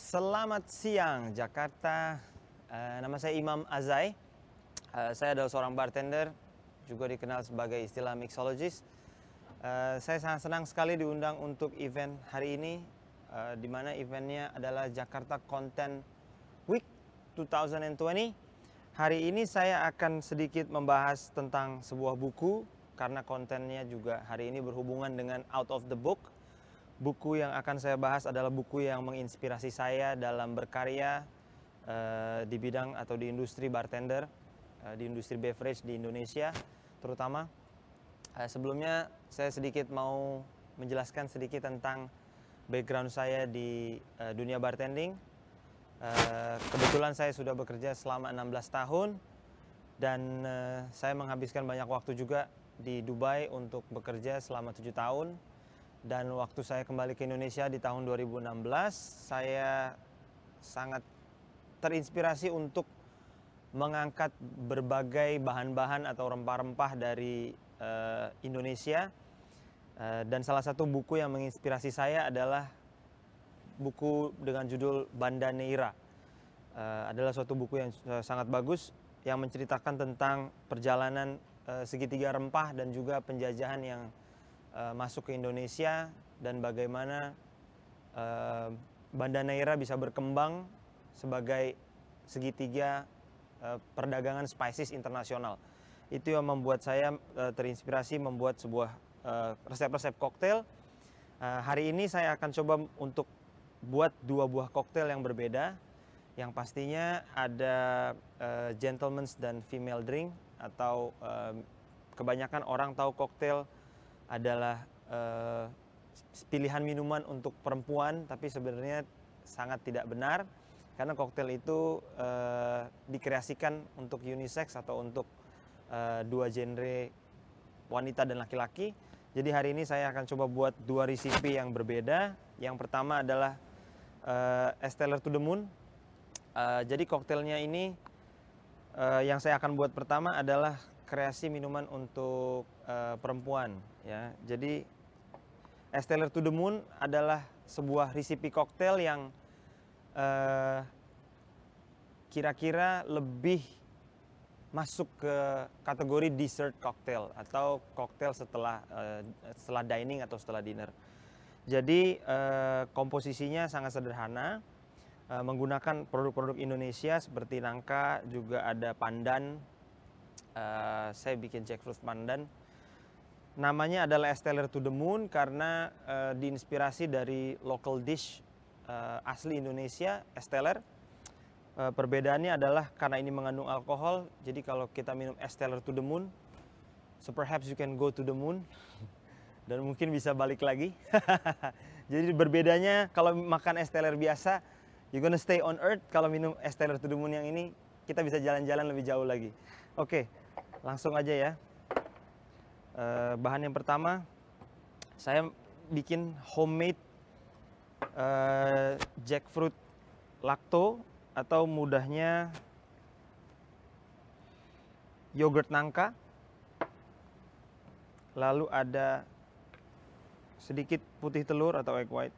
Selamat siang Jakarta. Nama saya Imam Azai. Saya adalah seorang bartender, juga dikenal sebagai istilah mixologist. Saya sangat senang sekali diundang untuk event hari ini, di mana eventnya adalah Jakarta Content Week 2020. Hari ini saya akan sedikit membahas tentang sebuah buku, karena kontennya juga hari ini berhubungan dengan out of the book. Buku yang akan saya bahas adalah buku yang menginspirasi saya dalam berkarya di bidang atau di industri bartender, di industri beverage di Indonesia terutama. Sebelumnya saya sedikit mau menjelaskan sedikit tentang background saya di dunia bartending. Kebetulan saya sudah bekerja selama 16 tahun dan saya menghabiskan banyak waktu juga di Dubai untuk bekerja selama 7 tahun. Dan waktu saya kembali ke Indonesia di tahun 2016, saya sangat terinspirasi untuk mengangkat berbagai bahan-bahan atau rempah-rempah dari Indonesia. Dan salah satu buku yang menginspirasi saya adalah buku dengan judul Banda Neira. Adalah suatu buku yang sangat bagus yang menceritakan tentang perjalanan segitiga rempah dan juga penjajahan yang masuk ke Indonesia dan bagaimana Banda Neira bisa berkembang sebagai segitiga perdagangan spices internasional. Itu yang membuat saya terinspirasi membuat sebuah resep-resep koktail. Hari ini saya akan coba untuk buat 2 buah koktail yang berbeda. Yang pastinya ada gentleman's dan female drink, atau kebanyakan orang tahu koktail adalah pilihan minuman untuk perempuan, tapi sebenarnya sangat tidak benar karena koktail itu dikreasikan untuk unisex atau untuk 2 genre wanita dan laki-laki. Jadi hari ini saya akan coba buat 2 resipi yang berbeda. Yang pertama adalah Estelle to the Moon. Jadi koktailnya ini yang saya akan buat pertama adalah kreasi minuman untuk perempuan, ya. Jadi Estelle to the Moon adalah sebuah resipi koktail yang kira-kira lebih masuk ke kategori dessert cocktail atau koktail setelah dining atau setelah dinner. Jadi komposisinya sangat sederhana, menggunakan produk-produk Indonesia seperti nangka, juga ada pandan. Saya bikin jackfruit pandan. Namanya adalah Estelle to the Moon karena diinspirasi dari local dish asli Indonesia, Estelle. Perbedaannya adalah karena ini mengandung alkohol, jadi kalau kita minum Estelle to the Moon, so perhaps you can go to the moon dan mungkin bisa balik lagi. Jadi berbedanya kalau makan Estelle biasa, you're gonna stay on earth. Kalau minum Estelle to the Moon yang ini, kita bisa jalan-jalan lebih jauh lagi. Oke, langsung aja ya. Bahan yang pertama, saya bikin homemade jackfruit lacto, atau mudahnya yogurt nangka. Lalu ada sedikit putih telur atau egg white.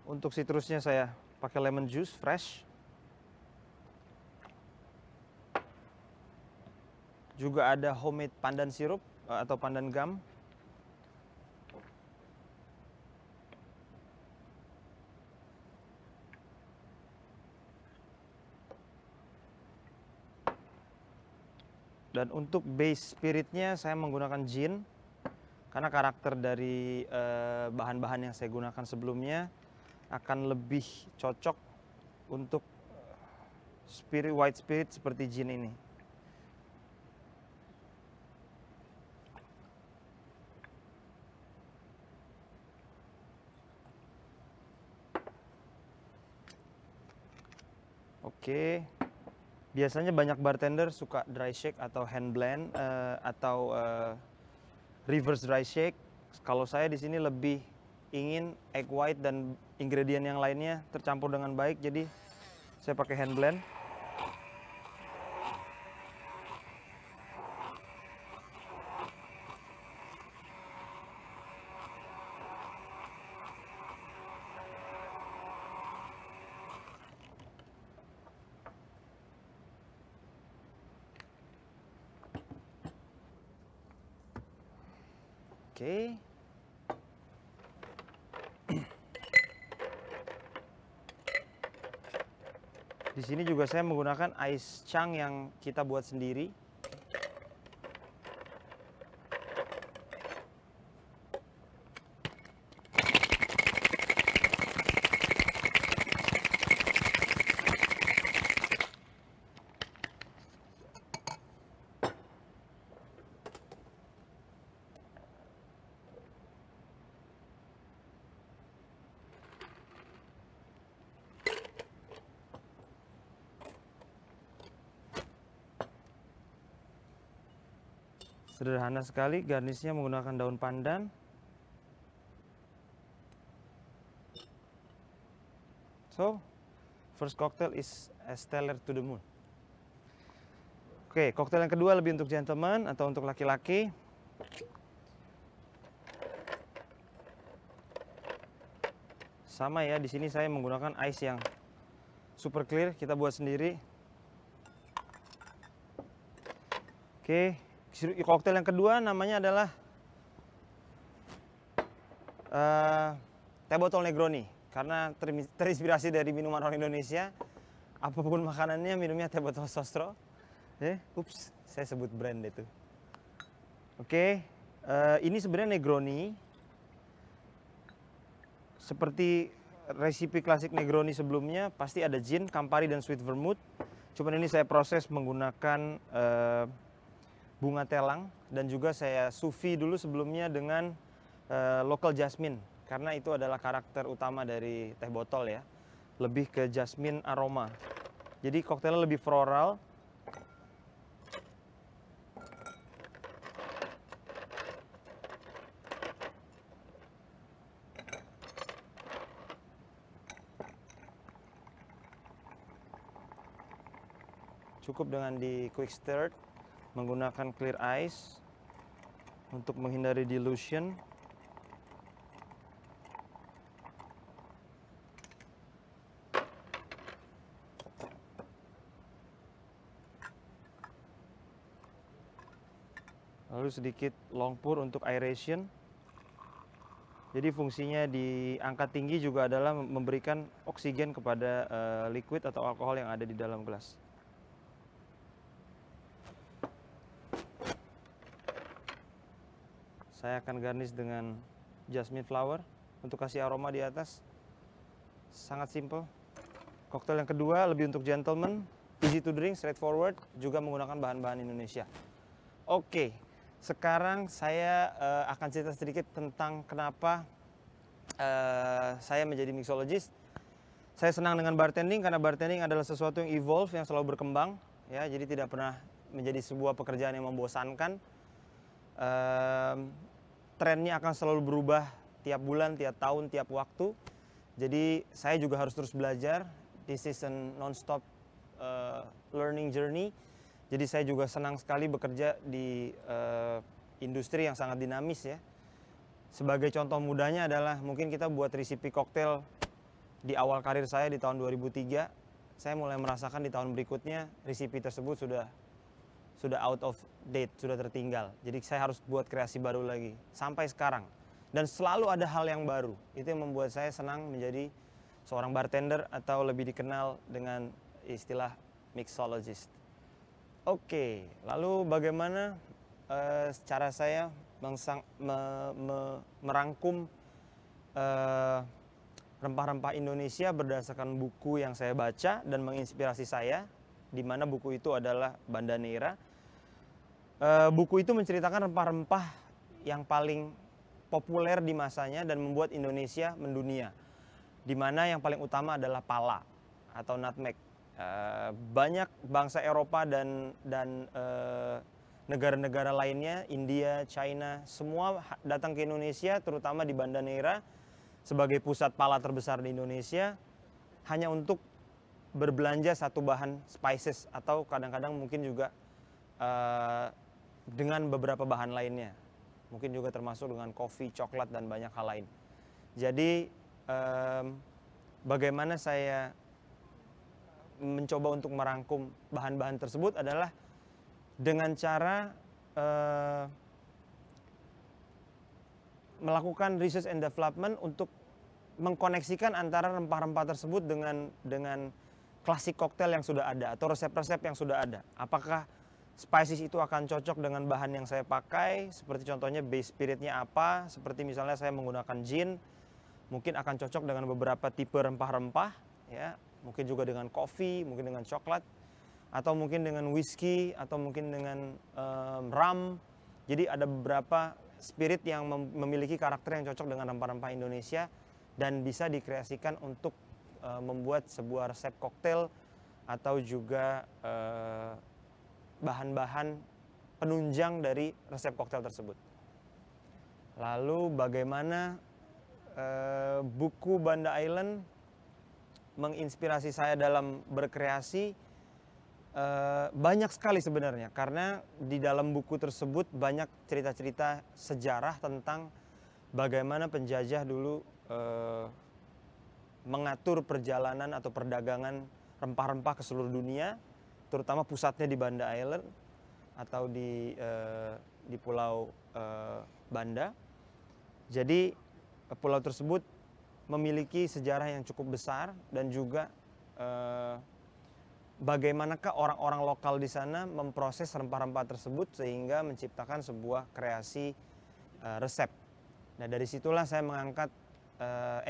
Untuk citrusnya saya pakai lemon juice fresh. Juga ada homemade pandan sirup atau pandan gum. Dan untuk base spiritnya saya menggunakan gin, karena karakter dari bahan-bahan yang saya gunakan sebelumnya akan lebih cocok untuk white spirit seperti gin ini. Oke. Biasanya banyak bartender suka dry shake atau hand blend atau reverse dry shake. Kalau saya di sini lebih ingin egg white dan ingredient yang lainnya tercampur dengan baik, jadi saya pakai hand blend. Oke. Di sini juga saya menggunakan ice chunk yang kita buat sendiri. Sederhana sekali, garnisnya menggunakan daun pandan. So, first cocktail is a stellar to the moon. Oke, koktail yang kedua lebih untuk gentleman atau untuk laki-laki. Sama ya, di sini saya menggunakan ice yang super clear, kita buat sendiri. Oke. Koktail yang kedua namanya adalah teh botol Negroni. Karena terinspirasi dari minuman orang Indonesia, apapun makanannya minumnya teh botol sostro. Ups, saya sebut brand itu. Oke, ini sebenarnya Negroni. Seperti resipi klasik Negroni sebelumnya, pasti ada gin, Campari, dan sweet vermouth. Cuman ini saya proses menggunakan bunga telang, dan juga saya sous vide dulu sebelumnya dengan local jasmine, karena itu adalah karakter utama dari teh botol ya, lebih ke jasmine aroma. Jadi koktailnya lebih floral. Cukup dengan di quick stir menggunakan clear ice untuk menghindari dilution. Lalu sedikit long pour untuk aeration. Jadi fungsinya di angka tinggi juga adalah memberikan oksigen kepada liquid atau alkohol yang ada di dalam gelas. Saya akan garnish dengan jasmine flower untuk kasih aroma di atas. Sangat simple. Koktail yang kedua lebih untuk gentleman, easy to drink, straightforward, juga menggunakan bahan-bahan Indonesia. Oke, sekarang saya akan cerita sedikit tentang kenapa saya menjadi mixologist. Saya senang dengan bartending karena bartending adalah sesuatu yang evolve, yang selalu berkembang, ya. Jadi tidak pernah menjadi sebuah pekerjaan yang membosankan. Trennya akan selalu berubah tiap bulan, tiap tahun, tiap waktu. Jadi saya juga harus terus belajar. This is a non-stop learning journey. Jadi saya juga senang sekali bekerja di industri yang sangat dinamis ya. Sebagai contoh mudahnya adalah mungkin kita buat resipi koktail di awal karir saya di tahun 2003. Saya mulai merasakan di tahun berikutnya resipi tersebut sudah out of date, sudah tertinggal. Jadi saya harus buat kreasi baru lagi sampai sekarang. Dan selalu ada hal yang baru. Itu yang membuat saya senang menjadi seorang bartender atau lebih dikenal dengan istilah mixologist. Oke, lalu bagaimana cara saya merangkum rempah-rempah Indonesia berdasarkan buku yang saya baca dan menginspirasi saya, di mana buku itu adalah Banda Neira. Buku itu menceritakan rempah-rempah yang paling populer di masanya dan membuat Indonesia mendunia. Di mana yang paling utama adalah pala atau nutmeg. Banyak bangsa Eropa dan negara-negara lainnya, India, China, semua datang ke Indonesia, terutama di Banda Neira sebagai pusat pala terbesar di Indonesia, hanya untuk berbelanja satu bahan spices atau kadang-kadang mungkin juga dengan beberapa bahan lainnya. Mungkin juga termasuk dengan kopi, coklat, dan banyak hal lain. Jadi bagaimana saya mencoba untuk merangkum bahan-bahan tersebut adalah dengan cara melakukan research and development untuk mengkoneksikan antara rempah-rempah tersebut dengan klasik koktail yang sudah ada atau resep-resep yang sudah ada. Apakah spices itu akan cocok dengan bahan yang saya pakai, seperti contohnya base spiritnya apa, seperti misalnya saya menggunakan gin, mungkin akan cocok dengan beberapa tipe rempah-rempah, ya, mungkin juga dengan kopi, mungkin dengan coklat, atau mungkin dengan whisky, atau mungkin dengan rum. Jadi ada beberapa spirit yang memiliki karakter yang cocok dengan rempah-rempah Indonesia dan bisa dikreasikan untuk membuat sebuah resep koktail atau juga bahan-bahan penunjang dari resep koktail tersebut. Lalu bagaimana buku Banda Island menginspirasi saya dalam berkreasi? Banyak sekali sebenarnya, karena di dalam buku tersebut banyak cerita-cerita sejarah tentang bagaimana penjajah dulu mengatur perjalanan atau perdagangan rempah-rempah ke seluruh dunia, terutama pusatnya di Banda Island atau di Pulau Banda. Jadi pulau tersebut memiliki sejarah yang cukup besar dan juga bagaimanakah orang-orang lokal di sana memproses rempah-rempah tersebut sehingga menciptakan sebuah kreasi resep. Nah, dari situlah saya mengangkat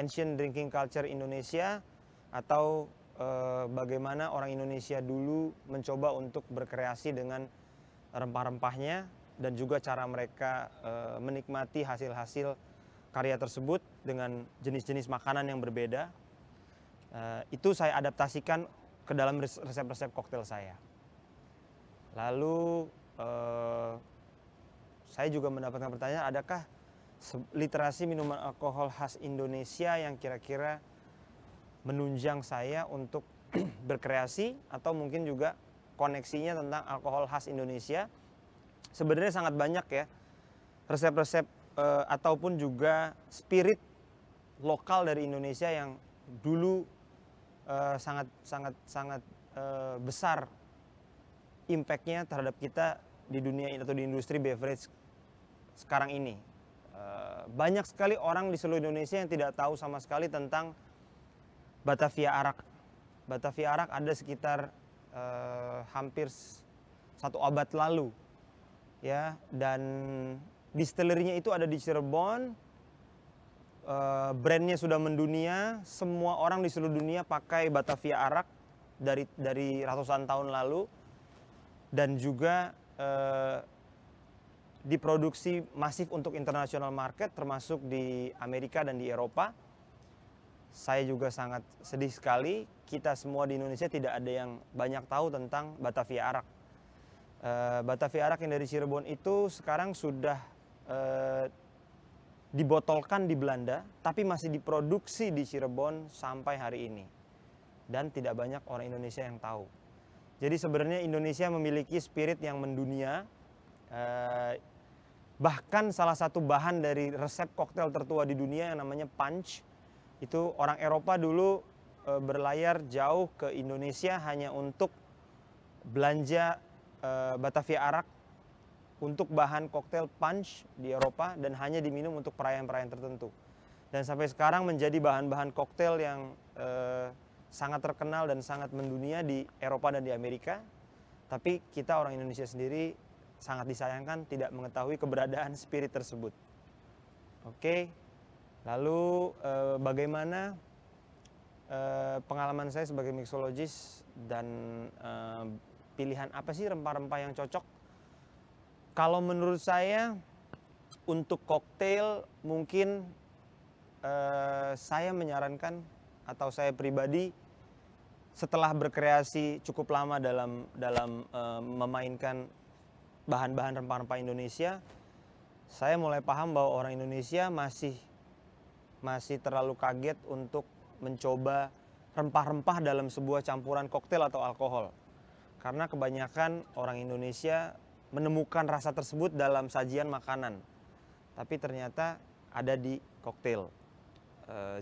ancient drinking culture Indonesia atau bagaimana orang Indonesia dulu mencoba untuk berkreasi dengan rempah-rempahnya dan juga cara mereka menikmati hasil-hasil karya tersebut dengan jenis-jenis makanan yang berbeda. Itu saya adaptasikan ke dalam resep-resep koktail saya. Lalu saya juga mendapatkan pertanyaan, adakah literasi minuman alkohol khas Indonesia yang kira-kira menunjang saya untuk berkreasi atau mungkin juga koneksinya tentang alkohol khas Indonesia? Sebenarnya sangat banyak ya resep-resep ataupun juga spirit lokal dari Indonesia yang dulu sangat besar impact-nya terhadap kita di dunia atau di industri beverage sekarang ini. Banyak sekali orang di seluruh Indonesia yang tidak tahu sama sekali tentang Batavia Arak. Batavia Arak ada sekitar hampir 1 abad lalu, ya, dan distillerinya itu ada di Cirebon. Brandnya sudah mendunia, semua orang di seluruh dunia pakai Batavia Arak dari ratusan tahun lalu, dan juga diproduksi masif untuk international market termasuk di Amerika dan di Eropa. Saya juga sangat sedih sekali kita semua di Indonesia tidak ada yang banyak tahu tentang Batavia Arak. Batavia Arak yang dari Cirebon itu sekarang sudah dibotolkan di Belanda, tapi masih diproduksi di Cirebon sampai hari ini. Dan tidak banyak orang Indonesia yang tahu. Jadi sebenarnya Indonesia memiliki spirit yang mendunia. Bahkan salah satu bahan dari resep koktail tertua di dunia yang namanya punch, itu orang Eropa dulu berlayar jauh ke Indonesia hanya untuk belanja Batavia Arak untuk bahan koktail punch di Eropa dan hanya diminum untuk perayaan-perayaan tertentu. Dan sampai sekarang menjadi bahan-bahan koktail yang sangat terkenal dan sangat mendunia di Eropa dan di Amerika. Tapi kita orang Indonesia sendiri sangat disayangkan tidak mengetahui keberadaan spirit tersebut. Oke, lalu bagaimana pengalaman saya sebagai mixologist dan pilihan apa sih rempah-rempah yang cocok? Kalau menurut saya untuk koktail mungkin saya menyarankan atau saya pribadi setelah berkreasi cukup lama dalam memainkan bahan-bahan rempah-rempah Indonesia, saya mulai paham bahwa orang Indonesia masih terlalu kaget untuk mencoba rempah-rempah dalam sebuah campuran koktail atau alkohol. Karena kebanyakan orang Indonesia menemukan rasa tersebut dalam sajian makanan, tapi ternyata ada di koktail.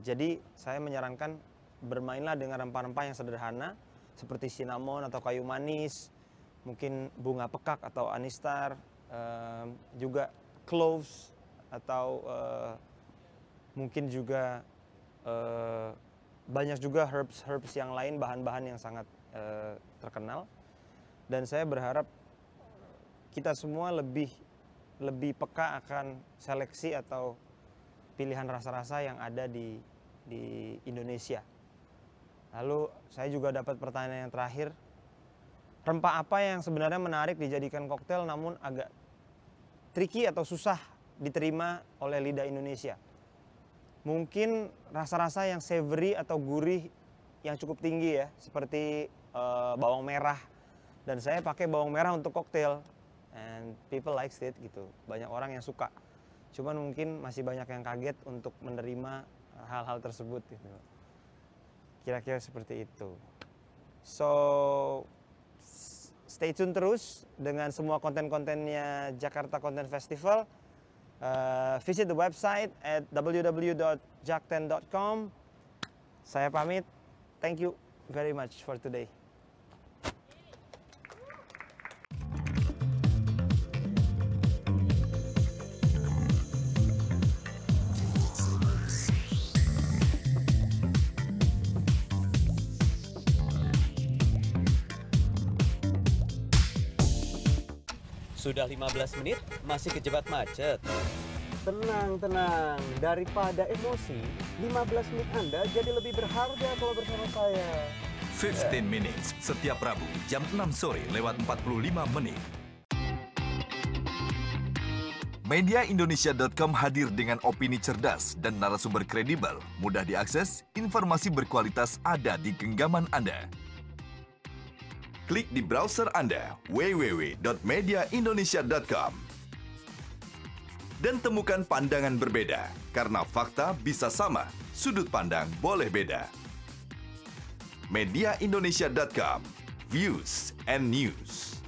Jadi saya menyarankan bermainlah dengan rempah-rempah yang sederhana seperti cinnamon atau kayu manis, mungkin bunga pekak atau anistar, juga cloves atau mungkin juga banyak juga herbs yang lain, bahan-bahan yang sangat terkenal. Dan saya berharap kita semua lebih peka akan seleksi atau pilihan rasa-rasa yang ada di Indonesia. Lalu saya juga dapat pertanyaan yang terakhir, rempah apa yang sebenarnya menarik dijadikan koktail namun agak tricky atau susah diterima oleh lidah Indonesia? Mungkin rasa-rasa yang savory atau gurih yang cukup tinggi ya, seperti bawang merah. Dan saya pakai bawang merah untuk koktail, and people likes it gitu. Banyak orang yang suka. Cuman mungkin masih banyak yang kaget untuk menerima hal-hal tersebut gitu. Kira-kira seperti itu. So, stay tune terus dengan semua konten-kontennya Jakarta Content Festival. Visit the website at www.jak10.com. Saya pamit. Thank you very much for today. Sudah 15 menit, masih kejebak macet. Tenang. Daripada emosi, 15 menit Anda jadi lebih berharga kalau bersama saya. 15 Minutes, setiap Rabu, jam 6 sore lewat 45 menit. Mediaindonesia.com hadir dengan opini cerdas dan narasumber kredibel, mudah diakses, informasi berkualitas ada di genggaman Anda. Klik di browser Anda www.mediaindonesia.com dan temukan pandangan berbeda, karena fakta bisa sama, sudut pandang boleh beda. Mediaindonesia.com, views and news.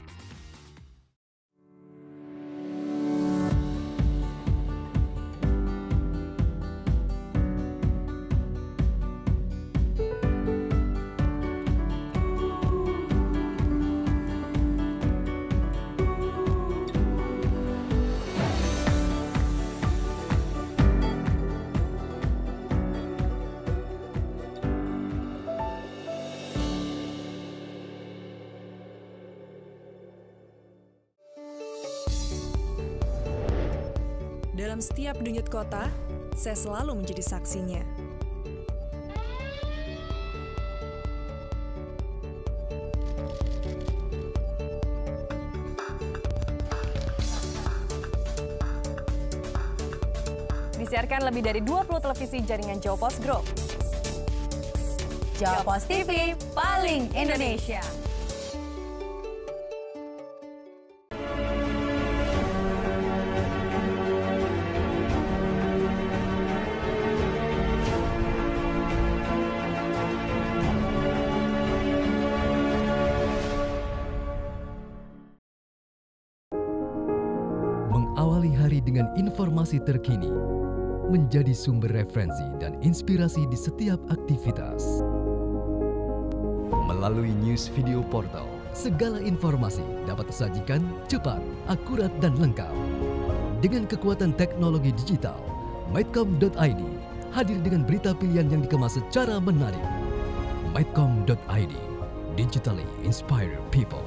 Dalam setiap denyut kota, saya selalu menjadi saksinya. Disiarkan lebih dari 20 televisi jaringan Jawa Post Group. Jawa Post TV, paling Indonesia. Mengawali hari dengan informasi terkini, menjadi sumber referensi dan inspirasi di setiap aktivitas. Melalui news video portal, segala informasi dapat disajikan cepat, akurat, dan lengkap. Dengan kekuatan teknologi digital, Maidcom.id hadir dengan berita pilihan yang dikemas secara menarik. Maidcom.id, digitally inspire people.